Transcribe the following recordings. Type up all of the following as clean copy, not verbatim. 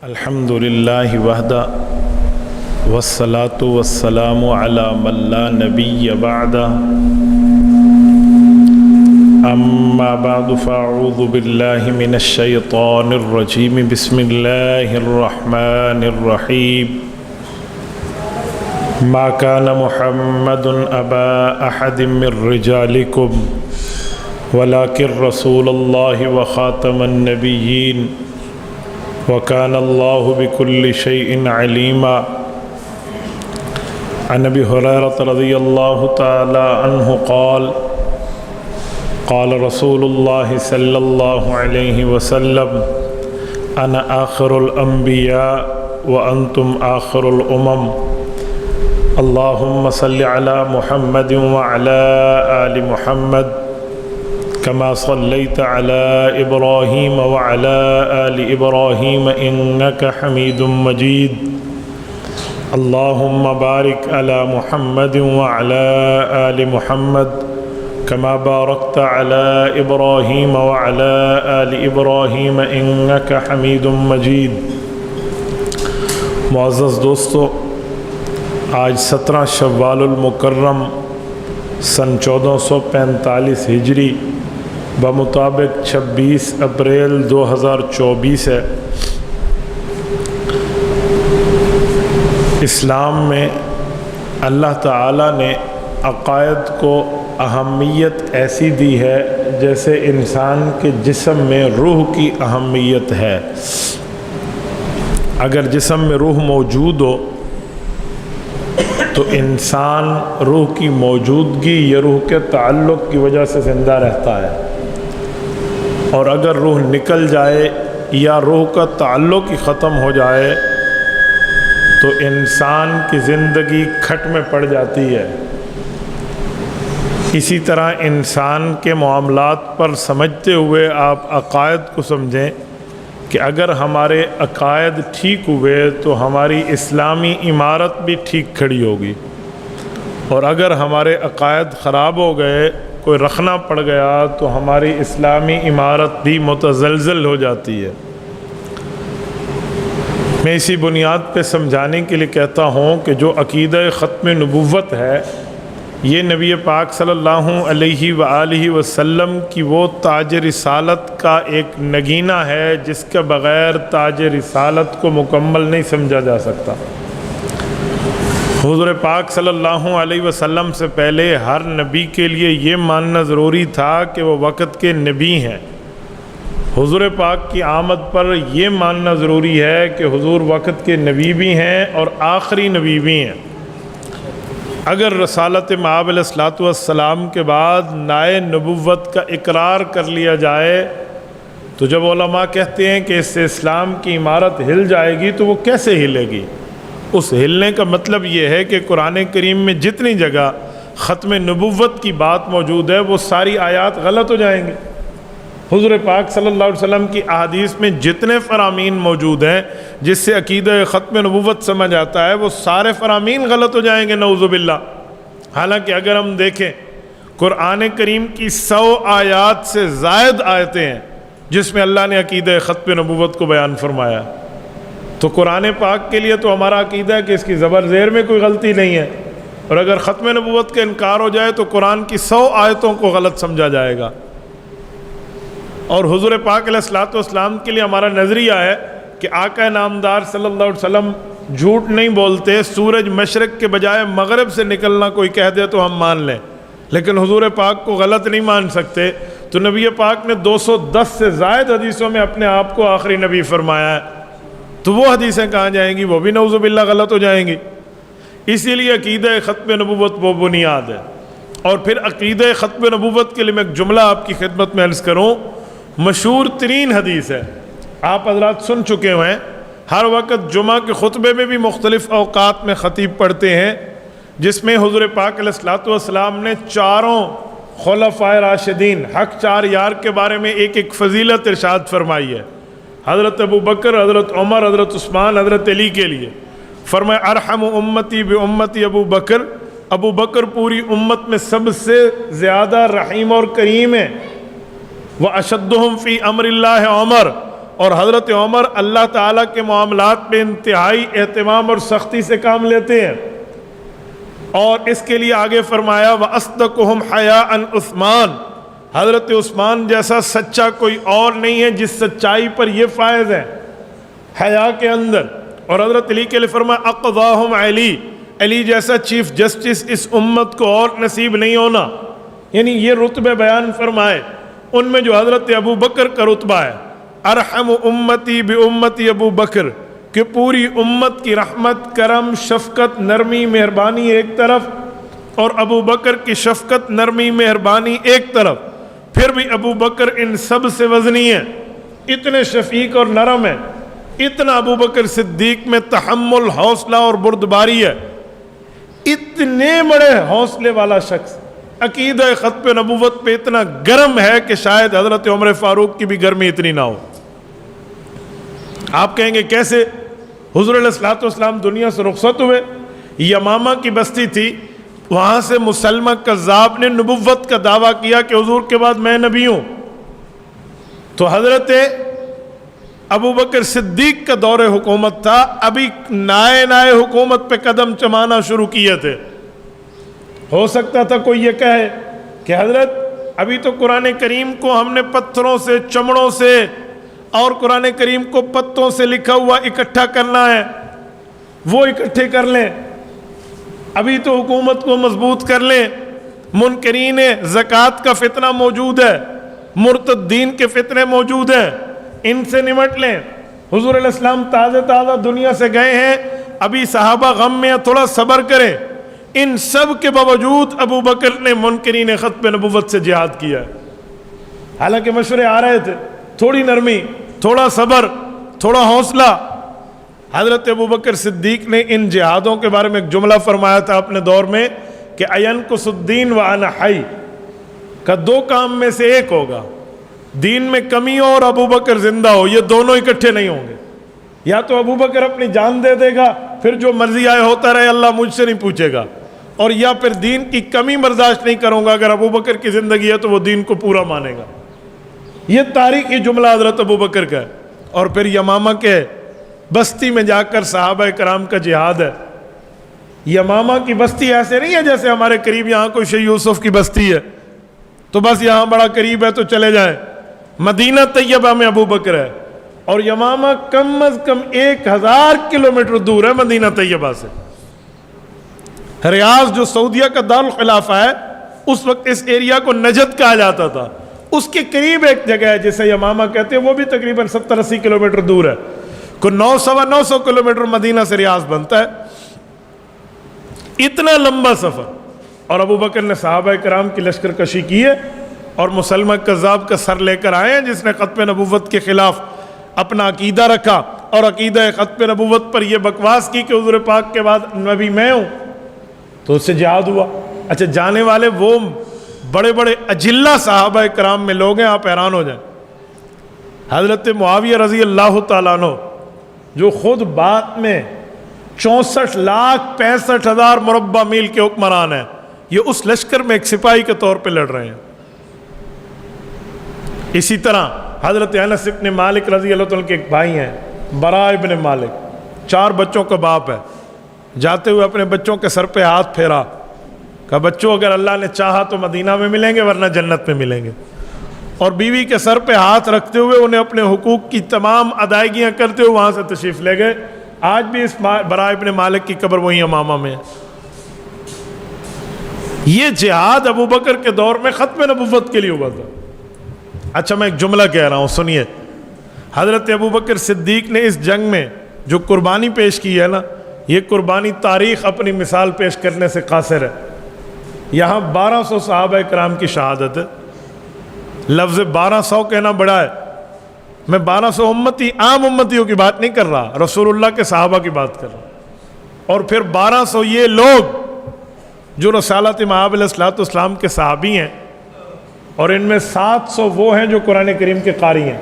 الحمد للہ وحدہ والصلاة والسلام علی من لا نبی بعدہ اما بعد فاعوذ باللہ من الشیطان الرجیم بسم اللہ الرحمن الرحیم ما كان محمد ابا احد من رجالکم ولكن رسول اللہ وخاتم النبیین وكان الله بكل شيء عليما عن ابي هريرة رضي الله تعالى عنه قال قال رسول الله صلى الله عليه وسلم انا آخر الانبياء وانتم آخر الامم اللهم صل على محمد وعلى آل محمد كما صليت على إبراهيم وعلى آل إبراهيم إنك حميد مجيد اللهم بارك على محمد وعلى آل محمد كما باركت على إبراهيم وعلى آل إبراهيم إنك حميد مجيد معزز دوستو، آج 17 شوال المکرم سن 1445 ہجری بمطابق 26 اپریل 2024 ہے۔ اسلام میں اللہ تعالیٰ نے عقائد کو اہمیت ایسی دی ہے جیسے انسان کے جسم میں روح کی اہمیت ہے۔ اگر جسم میں روح موجود ہو تو انسان روح کی موجودگی یا روح کے تعلق کی وجہ سے زندہ رہتا ہے، اور اگر روح نکل جائے یا روح کا تعلق ہی ختم ہو جائے تو انسان کی زندگی کھٹ میں پڑ جاتی ہے۔ اسی طرح انسان کے معاملات پر سمجھتے ہوئے آپ عقائد کو سمجھیں کہ اگر ہمارے عقائد ٹھیک ہوئے تو ہماری اسلامی عمارت بھی ٹھیک کھڑی ہوگی، اور اگر ہمارے عقائد خراب ہو گئے، کوئی رخنا پڑ گیا، تو ہماری اسلامی عمارت بھی متزلزل ہو جاتی ہے۔ میں اسی بنیاد پہ سمجھانے کے لیے کہتا ہوں کہ جو عقیدہ ختم نبوت ہے، یہ نبی پاک صلی اللہ علیہ وآلہ وسلم کی وہ تاج رسالت کا ایک نگینہ ہے جس کے بغیر تاج رسالت کو مکمل نہیں سمجھا جا سکتا۔ حضور پاک صلی اللہ علیہ وسلم سے پہلے ہر نبی کے لیے یہ ماننا ضروری تھا کہ وہ وقت کے نبی ہیں۔ حضور پاک کی آمد پر یہ ماننا ضروری ہے کہ حضور وقت کے نبی بھی ہیں اور آخری نبی بھی ہیں۔ اگر رسالت مآب علیہ الصلوۃ والسلام کے بعد نائے نبوت کا اقرار کر لیا جائے تو جب علماء کہتے ہیں کہ اس سے اسلام کی عمارت ہل جائے گی تو وہ کیسے ہلے گی؟ اس ہلنے کا مطلب یہ ہے کہ قرآن کریم میں جتنی جگہ ختم نبوت کی بات موجود ہے وہ ساری آیات غلط ہو جائیں گے۔ حضور پاک صلی اللہ علیہ وسلم کی احادیث میں جتنے فرامین موجود ہیں جس سے عقیدہ ختم نبوت سمجھ آتا ہے وہ سارے فرامین غلط ہو جائیں گے، نعوذ باللہ۔ حالانکہ اگر ہم دیکھیں قرآن کریم کی 100 آیات سے زائد آیتیں ہیں جس میں اللہ نے عقیدہ ختم نبوت کو بیان فرمایا، تو قرآن پاک کے لیے تو ہمارا عقیدہ ہے کہ اس کی زبر زیر میں کوئی غلطی نہیں ہے، اور اگر ختم نبوت کا انکار ہو جائے تو قرآن کی 100 آیتوں کو غلط سمجھا جائے گا۔ اور حضور پاک علیہ الصلوۃ والسلام کے لیے ہمارا نظریہ ہے کہ آقا نامدار صلی اللہ علیہ وسلم جھوٹ نہیں بولتے، سورج مشرق کے بجائے مغرب سے نکلنا کوئی کہہ دے تو ہم مان لیں، لیکن حضور پاک کو غلط نہیں مان سکتے۔ تو نبی پاک نے 210 سے زائد حدیثوں میں اپنے آپ کو آخری نبی فرمایا ہے، تو وہ حدیثیں کہاں جائیں گی؟ وہ بھی نعوذ باللہ غلط ہو جائیں گی۔ اسی لیے عقیدہ ختم نبوت وہ بنیاد ہے۔ اور پھر عقیدہ ختم نبوت کے لیے میں ایک جملہ آپ کی خدمت میں عرض کروں، مشہور ترین حدیث ہے، آپ حضرات سن چکے ہوئے ہیں، ہر وقت جمعہ کے خطبے میں بھی مختلف اوقات میں خطیب پڑھتے ہیں، جس میں حضور پاک علیہ الصلوۃ والسلام نے چاروں خلفائے راشدین حق 4 یار کے بارے میں ایک ایک فضیلت ارشاد فرمائی ہے۔ حضرت ابو بکر، حضرت عمر، حضرت عثمان، حضرت علی کے لیے فرمایا ارحم امتی بامتی ابو بکر، ابو بکر پوری امت میں سب سے زیادہ رحیم اور کریم ہے۔ وَأَشَدُّهُمْ فِي أَمْرِ اللَّهِ عمر، اور حضرت عمر اللہ تعالیٰ کے معاملات میں انتہائی اہتمام اور سختی سے کام لیتے ہیں، اور اس کے لیے آگے فرمایا وَأَصْدَقُهُمْ حَيَاءً عثمان، حضرت عثمان جیسا سچا کوئی اور نہیں ہے جس سچائی پر یہ فائز ہے حیا کے اندر۔ اور حضرت علی کے لیے فرمایا اقضاہم علی، علی جیسا چیف جسٹس اس امت کو اور نصیب نہیں ہونا، یعنی یہ رتبے بیان فرمائے۔ ان میں جو حضرت ابو بکر کا رتبہ ہے، ارحم امتی بامتی ابو بکر، کہ پوری امت کی رحمت، کرم، شفقت، نرمی، مہربانی ایک طرف، اور ابو بکر کی شفقت، نرمی، مہربانی ایک طرف، پھر بھی ابو بکر ان سب سے وزنی ہے، اتنے شفیق اور نرم ہے، اتنا ابو بکر صدیق میں تحمل، حوصلہ اور بردباری ہے، اتنے بڑے حوصلے والا شخص عقیدہ ختم نبوت پہ اتنا گرم ہے کہ شاید حضرت عمر فاروق کی بھی گرمی اتنی نہ ہو۔ آپ کہیں گے کیسے؟ حضور علیہ الصلوۃ والسلام دنیا سے رخصت ہوئے، یمامہ کی بستی تھی، وہاں سے مسلمہ کذاب نے نبوت کا دعویٰ کیا کہ حضور کے بعد میں نبی ہوں، تو حضرت ابو بکر صدیق کا دور حکومت تھا، ابھی نئے حکومت پہ قدم چمانا شروع کیے تھے۔ ہو سکتا تھا کوئی یہ کہے کہ حضرت ابھی تو قرآن کریم کو ہم نے پتھروں سے، چمڑوں سے اور قرآن کریم کو پتوں سے لکھا ہوا اکٹھا کرنا ہے، وہ اکٹھے کر لیں، ابھی تو حکومت کو مضبوط کر لیں، منکرین زکوٰۃ کا فتنہ موجود ہے، مرتدین کے فتنے موجود ہیں، ان سے نمٹ لیں۔ حضور علیہ السلام تازہ دنیا سے گئے ہیں، ابھی صحابہ غم میں تھوڑا صبر کریں۔ ان سب کے باوجود ابو بکر نے منکرین ختم نبوت سے جہاد کیا ہے، حالانکہ مشورے آ رہے تھے، تھوڑی نرمی، تھوڑا صبر، تھوڑا حوصلہ۔ حضرت ابو بکر صدیق نے ان جہادوں کے بارے میں ایک جملہ فرمایا تھا اپنے دور میں کہ اَيَنْقُصُ الدِّينُ وَأَنَا حَيٌّ، کا دو کام میں سے ایک ہوگا، دین میں کمی ہو اور ابو بکر زندہ ہو، یہ دونوں اکٹھے نہیں ہوں گے۔ یا تو ابو بکر اپنی جان دے دے گا، پھر جو مرضی آئے ہوتا رہے، اللہ مجھ سے نہیں پوچھے گا، اور یا پھر دین کی کمی برداشت نہیں کروں گا، اگر ابو بکر کی زندگی ہے تو وہ دین کو پورا مانے گا۔ یہ تاریخی جملہ حضرت ابو بکر کا ہے۔ اور پھر یمامہ کے بستی میں جا کر صحابہ کرام کا جہاد ہے۔ یمامہ کی بستی ایسے نہیں ہے جیسے ہمارے قریب یہاں کوئی شیخ یوسف کی بستی ہے تو بس یہاں بڑا قریب ہے تو چلے جائیں۔ مدینہ طیبہ میں ابو بکر ہے، اور یمامہ کم از کم 1000 کلومیٹر دور ہے مدینہ طیبہ سے۔ ریاض جو سعودیہ کا دارالخلافہ ہے، اس وقت اس ایریا کو نجد کہا جاتا تھا، اس کے قریب ایک جگہ ہے جسے یمامہ کہتے ہیں، وہ بھی تقریباً 70-80 کلومیٹر دور ہے، کوئی 900 کلومیٹر مدینہ سے ریاض بنتا ہے۔ اتنا لمبا سفر، اور ابو بکر نے صحابہ کرام کی لشکر کشی کی ہے، اور مسلمہ کذاب کا سر لے کر آئے ہیں جس نے ختم نبوت کے خلاف اپنا عقیدہ رکھا، اور عقیدہ ختم نبوت پر یہ بکواس کی کہ حضور پاک کے بعد نبی میں ہوں، تو اس سے جہاد ہوا۔ اچھا، جانے والے وہ بڑے بڑے اجلہ صحابہ کرام میں لوگ ہیں، آپ حیران ہو جائیں۔ حضرت معاویہ رضی اللہ تعالیٰ عنہ جو خود بعد میں 64,65,000 مربع میل کے حکمران ہیں، یہ اس لشکر میں ایک سپاہی کے طور پہ لڑ رہے ہیں۔ اسی طرح حضرت انس ابن مالک رضی اللہ عنہ کے ایک بھائی ہیں، براء ابن مالک، 4 بچوں کا باپ ہے، جاتے ہوئے اپنے بچوں کے سر پہ ہاتھ پھیرا، کہا بچوں اگر اللہ نے چاہا تو مدینہ میں ملیں گے ورنہ جنت میں ملیں گے، اور بیوی کے سر پہ ہاتھ رکھتے ہوئے انہیں اپنے حقوق کی تمام ادائیگیاں کرتے ہوئے وہاں سے تشریف لے گئے۔ آج بھی اس براء ابن مالک کی قبر وہیں یمامہ میں ہے۔ یہ جہاد ابو بکر کے دور میں ختم نبوت کے لیے ہوا تھا۔ اچھا، میں ایک جملہ کہہ رہا ہوں، سنیے۔ حضرت ابو بکر صدیق نے اس جنگ میں جو قربانی پیش کی ہے نا، یہ قربانی تاریخ اپنی مثال پیش کرنے سے قاصر ہے۔ یہاں 1200 صحابہ کرام کی شہادت ہے۔ لفظ 1200 کہنا بڑا ہے، میں 1200 امتی عام امتیوں کی بات نہیں کر رہا، رسول اللہ کے صحابہ کی بات کر رہا ہوں۔ اور پھر 1200 یہ لوگ جو رسالت مآب علیہ الصلوۃ والسلام کے صحابی ہیں، اور ان میں 700 وہ ہیں جو قرآن کریم کے قاری ہیں۔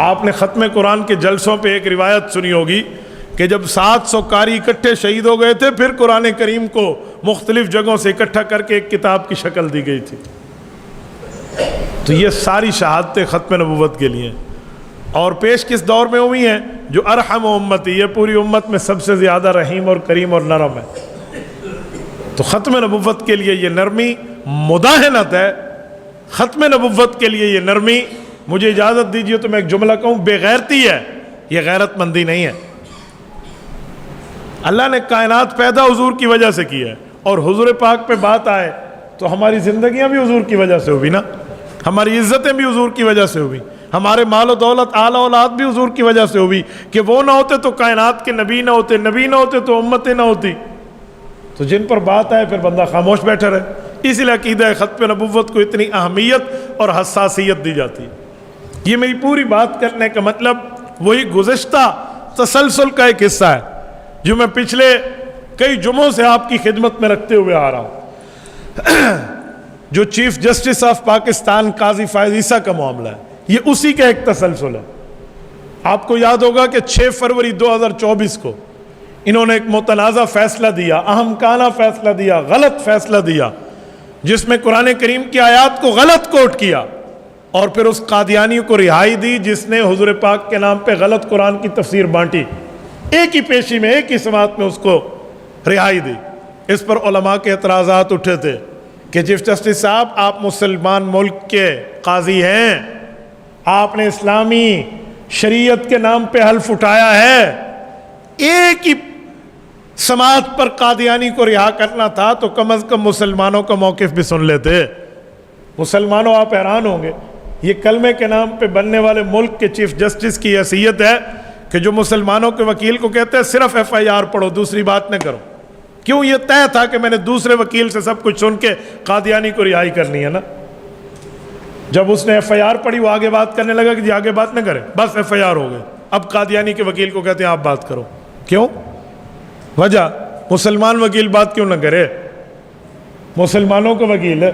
آپ نے ختم قرآن کے جلسوں پہ ایک روایت سنی ہوگی کہ جب 700 قاری اکٹھے شہید ہو گئے تھے، پھر قرآن کریم کو مختلف جگہوں سے اکٹھا کر کے ایک کتاب کی شکل دی گئی تھی۔ تو یہ ساری شہادتیں ختم نبوت کے لیے ہیں۔ اور پیش کس دور میں ہوئی ہیں؟ جو ارحم امتی، یہ پوری امت میں سب سے زیادہ رحیم اور کریم اور نرم ہے۔ تو ختم نبوت کے لیے یہ نرمی مداہنت ہے، ختم نبوت کے لیے یہ نرمی، مجھے اجازت دیجئے تو میں ایک جملہ کہوں، بے غیرتی ہے، یہ غیرت مندی نہیں ہے۔ اللہ نے کائنات پیدا حضور کی وجہ سے کی ہے، اور حضور پاک پہ بات آئے تو ہماری زندگیاں بھی حضور کی وجہ سے ہوئی نا، ہماری عزتیں بھی حضور کی وجہ سے ہوئی، ہمارے مال و دولت اعلیٰ اولاد بھی حضور کی وجہ سے ہوئی، کہ وہ نہ ہوتے تو کائنات کے نبی نہ ہوتے، نبی نہ ہوتے تو امتیں نہ ہوتی۔ تو جن پر بات آئے پھر بندہ خاموش بیٹھا رہے، اس لیے عقیدہ ختم نبوت کو اتنی اہمیت اور حساسیت دی جاتی ہے۔ یہ میری پوری بات کرنے کا مطلب وہی گزشتہ تسلسل کا ایک حصہ ہے جو میں پچھلے کئی جمعوں سے آپ کی خدمت میں رکھتے ہوئے آ رہا ہوں، جو چیف جسٹس آف پاکستان قاضی فائز عیسیٰ کا معاملہ ہے، یہ اسی کا ایک تسلسل ہے۔ آپ کو یاد ہوگا کہ 6 فروری 2024 کو انہوں نے ایک متنازع فیصلہ دیا، اہم کانہ فیصلہ دیا، غلط فیصلہ دیا، جس میں قرآن کریم کی آیات کو غلط کوٹ کیا، اور پھر اس قادیانی کو رہائی دی جس نے حضور پاک کے نام پہ غلط قرآن کی تفسیر بانٹی، ایک ہی پیشی میں، ایک ہی سماعت میں اس کو رہائی دی۔ اس پر علماء کے اعتراضات اٹھے تھے کہ چیف جسٹس صاحب، آپ مسلمان ملک کے قاضی ہیں، آپ نے اسلامی شریعت کے نام پہ حلف اٹھایا ہے، ایک ہی سماعت پر قادیانی کو رہا کرنا تھا تو کم از کم مسلمانوں کا موقف بھی سن لیتے۔ مسلمانوں، آپ حیران ہوں گے، یہ کلمے کے نام پہ بننے والے ملک کے چیف جسٹس کی حیثیت ہے کہ جو مسلمانوں کے وکیل کو کہتے ہیں صرف FIR پڑھو، دوسری بات نہ کرو۔ کیوں؟ یہ طے تھا کہ میں نے دوسرے وکیل سے سب کچھ سن کے قادیانی کو رہائی کرنی ہے نا۔ جب اس نے FIR پڑھی، وہ آگے بات کرنے لگا کہ جی آگے بات نہ کریں، بس FIR ہو گئے۔ اب قادیانی کے وکیل کو کہتے ہیں آپ بات کرو۔ کیوں؟ وجہ مسلمان وکیل بات کیوں نہ کرے؟ مسلمانوں کا وکیل ہے۔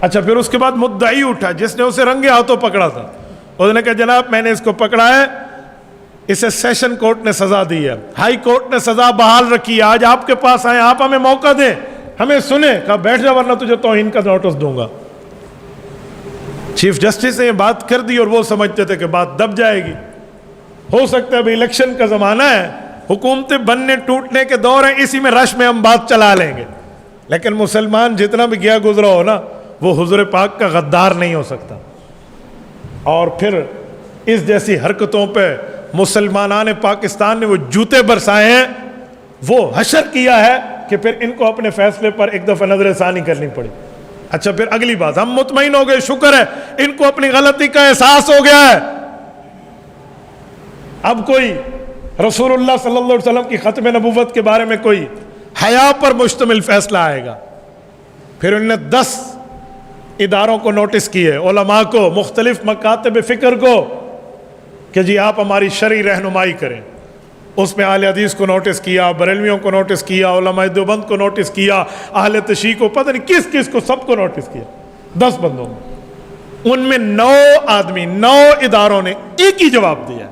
اچھا، پھر اس کے بعد مدعی اٹھا جس نے اسے رنگے ہاتھوں پکڑا تھا، اس نے کہا جناب میں نے اس کو پکڑا ہے، اسے سیشن کورٹ نے سزا دی ہے، ہائی کورٹ نے سزا بحال رکھی ہے، آج آپ کے پاس آئے، آپ ہمیں موقع دیں، ہمیں سنیں۔ کہا بیٹھ جا ورنہ تجھے توہین کا نوٹس دوں گا۔ چیف جسٹس نے یہ بات کر دی اور وہ سمجھتے تھے کہ بات دب جائے گی، ہو سکتا ہے ابھی الیکشن کا زمانہ ہے، حکومتیں بننے ٹوٹنے کے دور ہیں، اسی میں رش میں ہم بات چلا لیں گے۔ لیکن مسلمان جتنا بھی گیا گزرا ہو نا، وہ حضور پاک کا غدار نہیں ہو سکتا۔ اور پھر اس جیسی حرکتوں پہ مسلمانان پاکستان نے وہ جوتے برسائے ہیں، وہ حشر کیا ہے کہ پھر ان کو اپنے فیصلے پر ایک دفعہ نظر ثانی کرنی پڑی۔ اچھا، پھر اگلی بات، ہم مطمئن ہو گئے، شکر ہے ان کو اپنی غلطی کا احساس ہو گیا ہے، اب کوئی رسول اللہ صلی اللہ علیہ وسلم کی ختم نبوت کے بارے میں کوئی حیا پر مشتمل فیصلہ آئے گا۔ پھر انہوں نے 10 اداروں کو نوٹس کیے، علماء کو، مختلف مکاتب فکر کو، کہ جی آپ ہماری شرعی رہنمائی کریں۔ اس میں اہل حدیث کو نوٹس کیا، بریلویوں کو نوٹس کیا، علماء دیوبند کو نوٹس کیا، اہل تشیع کو، پتہ نہیں کس کس کو، سب کو نوٹس کیا، 10 بندوں میں۔ ان میں 9 آدمی، 9 اداروں نے ایک ہی جواب دیا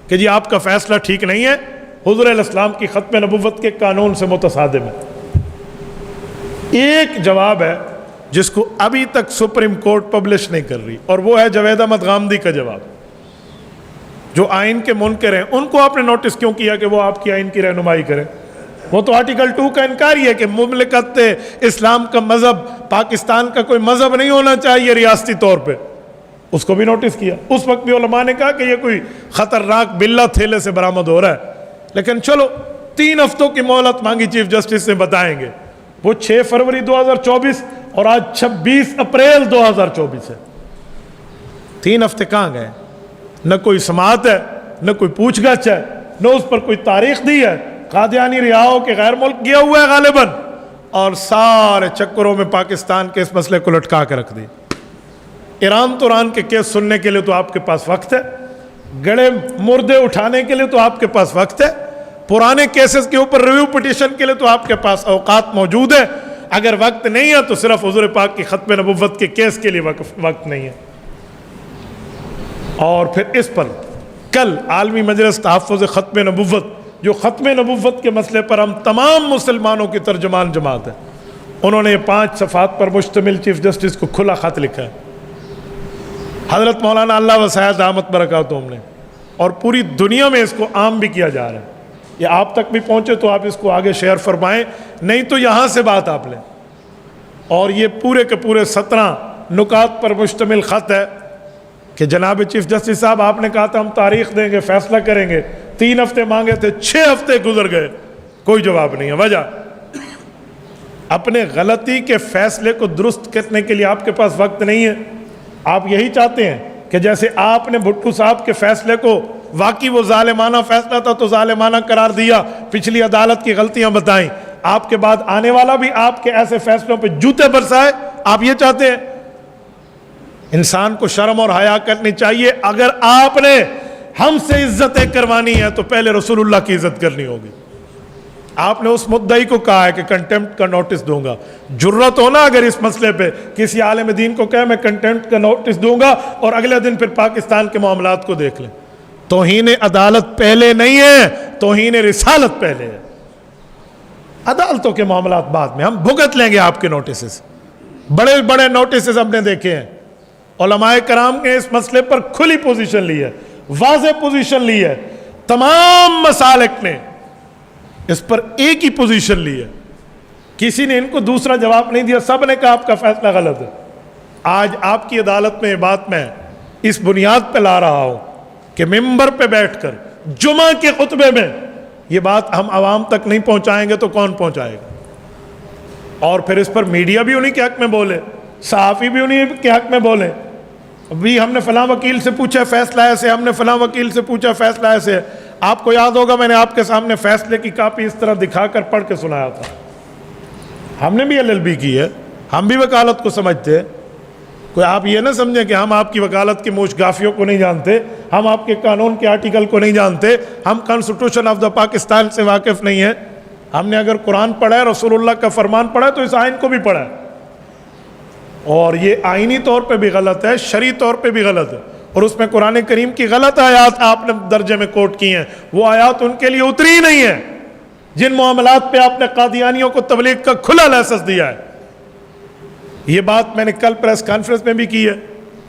کہ جی آپ کا فیصلہ ٹھیک نہیں ہے، حضور علیہ السلام کی ختم نبوت کے قانون سے متصادم ہے۔ ایک جواب ہے جس کو ابھی تک سپریم کورٹ پبلش نہیں کر رہی، اور وہ ہے جوید احمد غامدی کا جواب، جو آئین کے منکر ہیں۔ ان کو آپ نے نوٹس کیوں کیا کہ وہ آپ کی آئین کی رہنمائی کریں؟ وہ تو آرٹیکل 2 کا انکار ہی ہے کہ مملکت اسلام کا مذہب، پاکستان کا کوئی مذہب نہیں ہونا چاہیے ریاستی طور پہ، اس کو بھی نوٹس کیا۔ اس وقت بھی علماء نے کہا کہ یہ کوئی خطرناک بلہ تھیلے سے برآمد ہو رہا ہے، لیکن چلو 3 ہفتوں کی مہلت مانگی چیف جسٹس سے، بتائیں گے۔ وہ 6 فروری 2024 اور آج 26 اپریل 2024 ہے، 3 ہفتے کہاں گئے؟ نہ کوئی سماعت ہے، نہ کوئی پوچھ گچھ ہے، نہ اس پر کوئی تاریخ دی ہے۔ قادیانی رہاؤ کے غیر ملک گیا ہوا ہے غالباً، اور سارے چکروں میں پاکستان کے اس مسئلے کو لٹکا کے رکھ دی۔ ایران توران کے کیس سننے کے لیے تو آپ کے پاس وقت ہے، گڑے مردے اٹھانے کے لیے تو آپ کے پاس وقت ہے، پرانے کیسز کے اوپر ریویو پٹیشن کے لیے تو آپ کے پاس اوقات موجود ہے۔ اگر وقت نہیں ہے تو صرف حضور پاک کی ختم نبوت کے کیس کے لیے وقت نہیں ہے۔ اور پھر اس پر کل عالمی مجلس تحفظ ختم نبوت، جو ختم نبوت کے مسئلے پر ہم تمام مسلمانوں کی ترجمان جماعت ہے، انہوں نے 5 صفحات پر مشتمل چیف جسٹس کو کھلا خط لکھا ہے۔ حضرت مولانا اللہ وسعت احمد برکاتہم نے اور پوری دنیا میں اس کو عام بھی کیا جا رہا ہے. یہ آپ تک بھی پہنچے تو آپ اس کو آگے شیئر فرمائیں, نہیں تو یہاں سے بات آپ لیں. اور یہ پورے کے پورے 17 نکات پر مشتمل خط ہے کہ جناب چیف جسٹس صاحب آپ نے کہا تھا ہم تاریخ دیں گے, فیصلہ کریں گے. 3 ہفتے مانگے تھے, 6 ہفتے گزر گئے, کوئی جواب نہیں ہے. وجہ اپنے غلطی کے فیصلے کو درست کرنے کے لیے آپ کے پاس وقت نہیں ہے. آپ یہی چاہتے ہیں کہ جیسے آپ نے بھٹو صاحب کے فیصلے کو واقعی وہ ظالمانہ فیصلہ تھا تو ظالمانہ قرار دیا, پچھلی عدالت کی غلطیاں بتائیں, آپ کے بعد آنے والا بھی آپ کے ایسے فیصلوں پہ جوتے برسائے؟ آپ یہ چاہتے ہیں؟ انسان کو شرم اور حیا کرنی چاہیے. اگر آپ نے ہم سے عزتیں کروانی ہے تو پہلے رسول اللہ کی عزت کرنی ہوگی. آپ نے اس مدعی کو کہا ہے کہ کنٹیمپٹ کا نوٹس دوں گا. جرت ہونا اگر اس مسئلے پہ کسی عالم دین کو کہے میں کنٹیمپٹ کا نوٹس دوں گا اور اگلے دن پھر پاکستان کے معاملات کو دیکھ لیں. توہین عدالت پہلے نہیں ہے, توہین رسالت پہلے ہے. عدالتوں کے معاملات بعد میں, ہم بھگت لیں گے آپ کے نوٹسز. بڑے بڑے نوٹسز ہم نے دیکھے ہیں. علماء کرام نے اس مسئلے پر کھلی پوزیشن لی ہے, واضح پوزیشن لی ہے. تمام مسالک نے اس پر ایک ہی پوزیشن لی ہے. کسی نے ان کو دوسرا جواب نہیں دیا, سب نے کہا آپ کا فیصلہ غلط ہے. آج آپ کی عدالت میں یہ بات میں اس بنیاد پہ لا رہا ہوں کہ ممبر پہ بیٹھ کر جمعہ کے خطبے میں یہ بات ہم عوام تک نہیں پہنچائیں گے تو کون پہنچائے گا؟ اور پھر اس پر میڈیا بھی انہی کے حق میں بولے, صحافی بھی انہی کے حق میں بولے. ابھی ہم نے فلاں وکیل سے پوچھا فیصلہ ایسے, ہم نے فلاں وکیل سے پوچھا فیصلہ ایسے. آپ کو یاد ہوگا میں نے آپ کے سامنے فیصلے کی کاپی اس طرح دکھا کر پڑھ کے سنایا تھا. ہم نے بھی LLB کی ہے, ہم بھی وکالت کو سمجھتے. کوئی آپ یہ نہ سمجھیں کہ ہم آپ کی وکالت کی موش گافیوں کو نہیں جانتے, ہم آپ کے قانون کے آرٹیکل کو نہیں جانتے, ہم کانسٹیٹیوشن آف دا پاکستان سے واقف نہیں ہیں. ہم نے اگر قرآن پڑھا ہے, رسول اللہ کا فرمان پڑھا ہے, تو اس آئین کو بھی پڑھا ہے. اور یہ آئینی طور پہ بھی غلط ہے, شرعی طور پہ بھی غلط ہے. اور اس میں قرآن کریم کی غلط آیات آپ نے درجے میں کوٹ کی ہیں. وہ آیات ان کے لیے اتری ہی نہیں ہے جن معاملات پہ آپ نے قادیانیوں کو تبلیغ کا کھلا لائسنس دیا ہے. یہ بات میں نے کل پریس کانفرنس میں بھی کی ہے,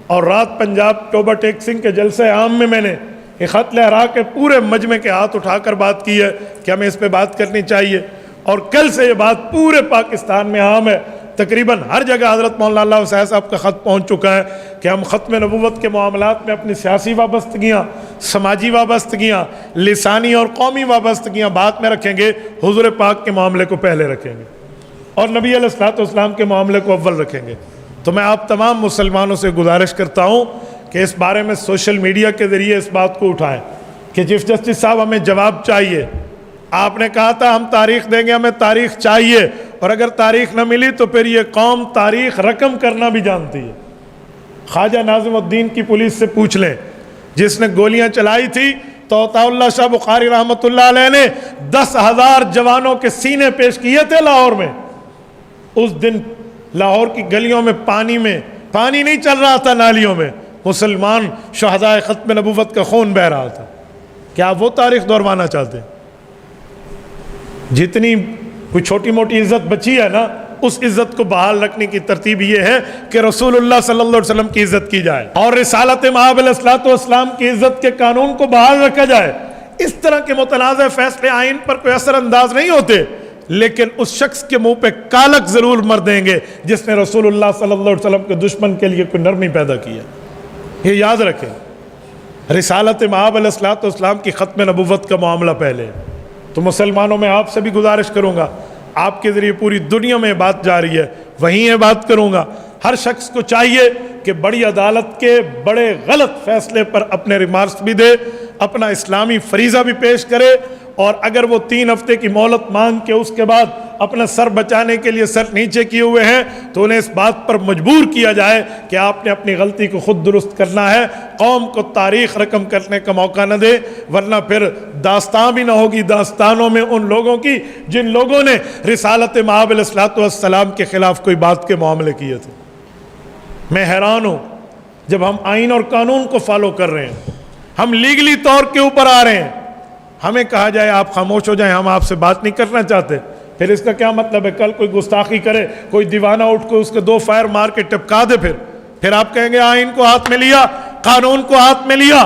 اور رات پنجاب ٹوبہ ٹیک سنگھ کے جلسے عام میں نے ایک خط لہرا کے پورے مجمع کے ہاتھ اٹھا کر بات کی ہے کہ ہمیں اس پہ بات کرنی چاہیے. اور کل سے یہ بات پورے پاکستان میں عام ہے. تقریباً ہر جگہ حضرت مولانا اللہ حسین صاحب کا خط پہنچ چکا ہے کہ ہم ختم نبوت کے معاملات میں اپنی سیاسی وابستگیاں, سماجی وابستگیاں, لسانی اور قومی وابستگیاں بعد میں رکھیں گے, حضور پاک کے معاملے کو پہلے رکھیں گے, اور نبی علیہ الصلوۃ والسلام کے معاملے کو اول رکھیں گے. تو میں آپ تمام مسلمانوں سے گزارش کرتا ہوں کہ اس بارے میں سوشل میڈیا کے ذریعے اس بات کو اٹھائیں کہ چیف جسٹس صاحب ہمیں جواب چاہیے. آپ نے کہا تھا ہم تاریخ دیں گے, ہمیں تاریخ چاہیے, اور اگر تاریخ نہ ملی تو پھر یہ قوم تاریخ رقم کرنا بھی جانتی ہے. خواجہ ناظم الدین کی پولیس سے پوچھ لیں, جس نے گولیاں چلائی تھی تو عطا اللہ شاہ بخاری رحمۃ اللہ علیہ نے 10,000 جوانوں کے سینے پیش کیے تھے لاہور میں. اس دن لاہور کی گلیوں میں پانی نہیں چل رہا تھا, نالیوں میں مسلمان شہدائے ختم نبوت کا خون بہہ رہا تھا. کیا آپ وہ تاریخ دہروانا چاہتے ہیں؟ جتنی کوئی چھوٹی موٹی عزت بچی ہے نا, اس عزت کو بحال رکھنے کی ترتیب یہ ہے کہ رسول اللہ صلی اللہ علیہ وسلم کی عزت کی جائے اور رسالت مآب علیہ الصلوۃ والسلام کی عزت کے قانون کو بحال رکھا جائے. اس طرح کے متنازع فیصلے آئین پر کوئی اثر انداز نہیں ہوتے, لیکن اس شخص کے منہ پہ کالک ضرور مر دیں گے جس نے رسول اللہ صلی اللہ علیہ وسلم کے دشمن کے لیے کوئی نرمی پیدا کی ہے. یہ یاد رکھیں, رسالت مآب علیہ الصلوۃ والسلام کی ختم نبوت کا معاملہ پہلے. تو مسلمانوں میں آپ سے بھی گزارش کروں گا, آپ کے ذریعے پوری دنیا میں بات جاری ہے, وہیں یہ بات کروں گا. ہر شخص کو چاہیے کہ بڑی عدالت کے بڑے غلط فیصلے پر اپنے ریمارکس بھی دے, اپنا اسلامی فریضہ بھی پیش کرے, اور اگر وہ 3 ہفتے کی مہلت مانگ کے اس کے بعد اپنا سر بچانے کے لیے سر نیچے کیے ہوئے ہیں تو انہیں اس بات پر مجبور کیا جائے کہ آپ نے اپنی غلطی کو خود درست کرنا ہے. قوم کو تاریخ رقم کرنے کا موقع نہ دے, ورنہ پھر داستان بھی نہ ہوگی داستانوں میں ان لوگوں کی جن لوگوں نے رسالت مآب علیہ الصلوۃ والسلام کے خلاف کوئی بات کے معاملے کیے تھے. میں حیران ہوں جب ہم آئین اور قانون کو فالو کر رہے ہیں, ہم لیگلی طور کے اوپر آ رہے ہیں, ہمیں کہا جائے آپ خاموش ہو جائیں, ہم آپ سے بات نہیں کرنا چاہتے. پھر اس کا کیا مطلب ہے؟ کل کوئی گستاخی کرے, کوئی دیوانہ اٹھ کے اس کے 2 فائر مار کے ٹپکا دے, پھر آپ کہیں گے آئین کو ہاتھ میں لیا, قانون کو ہاتھ میں لیا,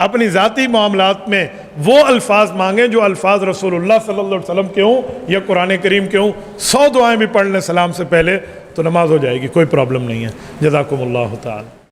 اپنی ذاتی معاملات میں وہ الفاظ مانگیں جو الفاظ رسول اللہ صلی اللہ علیہ وسلم کے ہوں یا قرآن کریم کے ہوں. 100 دعائیں بھی پڑھ لیں سلام سے پہلے تو نماز ہو جائے گی, کوئی پرابلم نہیں ہے. جزاکم اللہ تعالی.